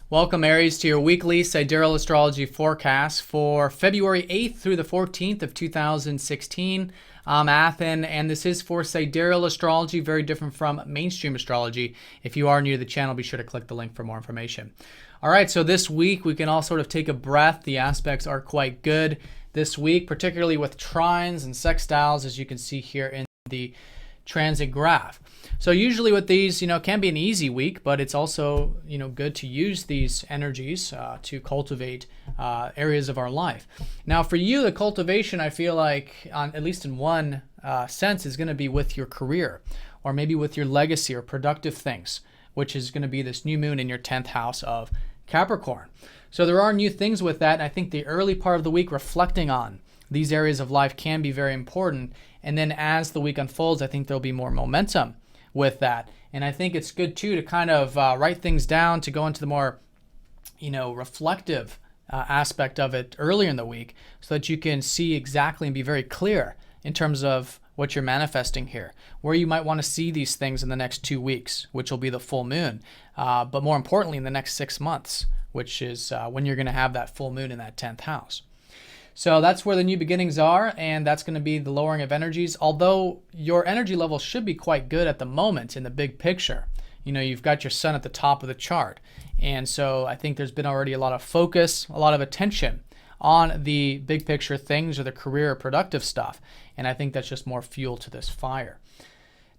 Welcome, Aries, to your weekly Sidereal Astrology forecast for February 8th through the 14th of 2016. I'm Athen, and this is for Sidereal Astrology, very different from mainstream astrology. If you are new to the channel, be sure to click the link for more information. All right, so this week we can all sort of take a breath. The aspects are quite good this week, particularly with trines and sextiles, as you can see here in the transit graph. So usually with these, can be an easy week, but it's also, good to use these energies to cultivate areas of our life. Now for you, the cultivation, I feel like, at least in one sense, is going to be with your career, or maybe with your legacy or productive things, which is going to be this new moon in your 10th house of Capricorn. So there are new things with that, and I think the early part of the week reflecting on these areas of life can be very important. And then as the week unfolds, I think there'll be more momentum with that. And I think it's good too to kind of write things down, to go into the more, reflective aspect of it earlier in the week, so that you can see exactly and be very clear in terms of what you're manifesting here, where you might want to see these things in the next 2 weeks, which will be the full moon, but more importantly in the next 6 months, which is when you're going to have that full moon in that 10th house. So that's where the new beginnings are, and that's going to be the lowering of energies, although your energy level should be quite good at the moment in the big picture. You've got your sun at the top of the chart, and so I think there's been already a lot of focus, a lot of attention on the big picture things or the career or productive stuff, and I think that's just more fuel to this fire.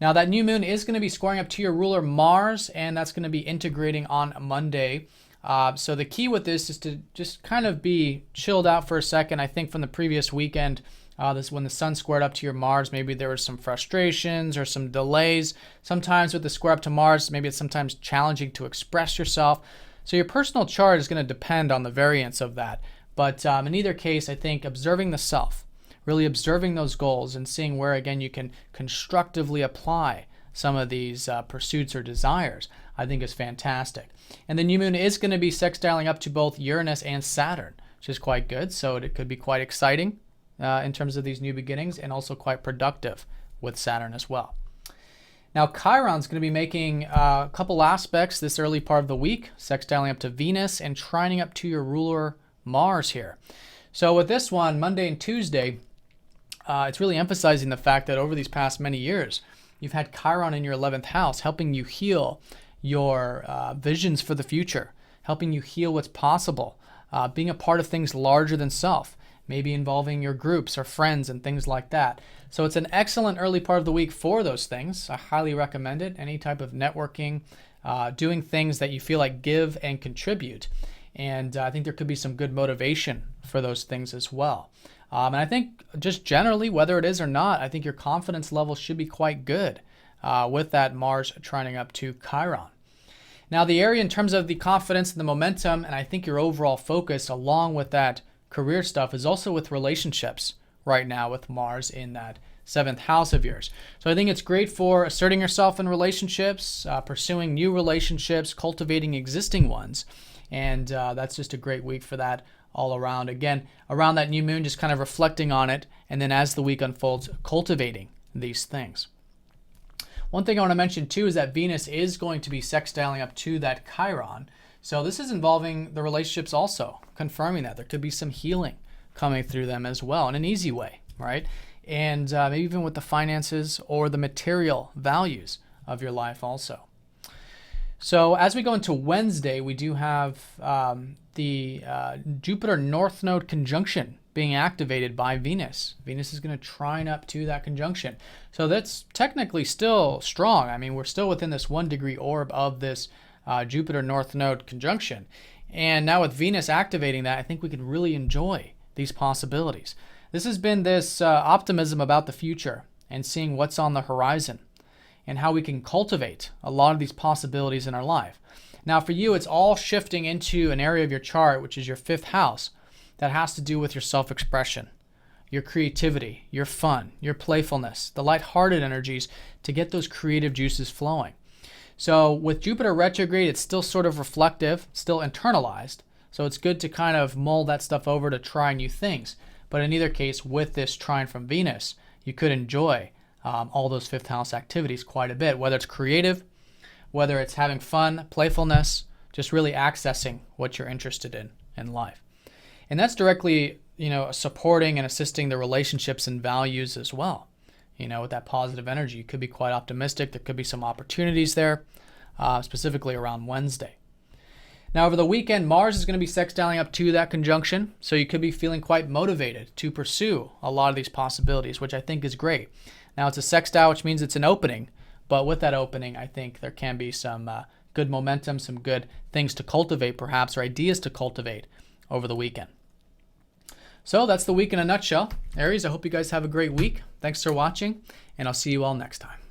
Now that new moon is going to be squaring up to your ruler Mars, and that's going to be integrating on Monday. So the key with this is to just kind of be chilled out for a second. I think from the previous weekend, when the sun squared up to your Mars, maybe there was some frustrations or some delays. Sometimes with the square up to Mars, maybe it's sometimes challenging to express yourself. So your personal chart is going to depend on the variance of that. But in either case, I think observing the self, really observing those goals and seeing where, again, you can constructively apply some of these pursuits or desires, I think is fantastic. And the new moon is going to be sextiling up to both Uranus and Saturn, which is quite good. So it could be quite exciting in terms of these new beginnings, and also quite productive with Saturn as well. Now Chiron's going to be making a couple aspects this early part of the week, sextiling up to Venus and trining up to your ruler Mars here. So with this one, Monday and Tuesday, it's really emphasizing the fact that over these past many years, you've had Chiron in your 11th house, helping you heal your visions for the future, helping you heal what's possible, being a part of things larger than self, maybe involving your groups or friends and things like that. So it's an excellent early part of the week for those things. I highly recommend it. Any type of networking, doing things that you feel like give and contribute. And I think there could be some good motivation for those things as well. And I think just generally, whether it is or not, I think your confidence level should be quite good with that Mars trining up to Chiron. Now the area in terms of the confidence and the momentum, and I think your overall focus along with that career stuff, is also with relationships right now with Mars in that 7th house of yours. So I think it's great for asserting yourself in relationships, pursuing new relationships, cultivating existing ones. And that's just a great week for that all around. Again, around that new moon, just kind of reflecting on it, and then as the week unfolds, cultivating these things. One thing I want to mention too is that Venus is going to be sextiling up to that Chiron. So this is involving the relationships also, confirming that there could be some healing coming through them as well in an easy way, right? And maybe even with the finances or the material values of your life also. So as we go into Wednesday, we do have the Jupiter North Node conjunction being activated by Venus. Venus is going to trine up to that conjunction. So that's technically still strong. I mean, we're still within this 1 degree orb of this Jupiter North Node conjunction. And now with Venus activating that, I think we can really enjoy these possibilities. This has been this optimism about the future and seeing what's on the horizon and how we can cultivate a lot of these possibilities in our life. Now for you, it's all shifting into an area of your chart, which is your 5th house, that has to do with your self-expression, your creativity, your fun, your playfulness, the lighthearted energies to get those creative juices flowing. So with Jupiter retrograde, it's still sort of reflective, still internalized. So it's good to kind of mull that stuff over to try new things. But in either case, with this trine from Venus, you could enjoy all those 5th house activities quite a bit, whether it's creative, whether it's having fun, playfulness, just really accessing what you're interested in life. And that's directly, supporting and assisting the relationships and values as well. With that positive energy, you could be quite optimistic. There could be some opportunities there, specifically around Wednesday. Now, over the weekend, Mars is going to be sextiling up to that conjunction, so you could be feeling quite motivated to pursue a lot of these possibilities, which I think is great. Now, it's a sextile, which means it's an opening, but with that opening, I think there can be some good momentum, some good things to cultivate, perhaps, or ideas to cultivate over the weekend. So that's the week in a nutshell. Aries, I hope you guys have a great week. Thanks for watching, and I'll see you all next time.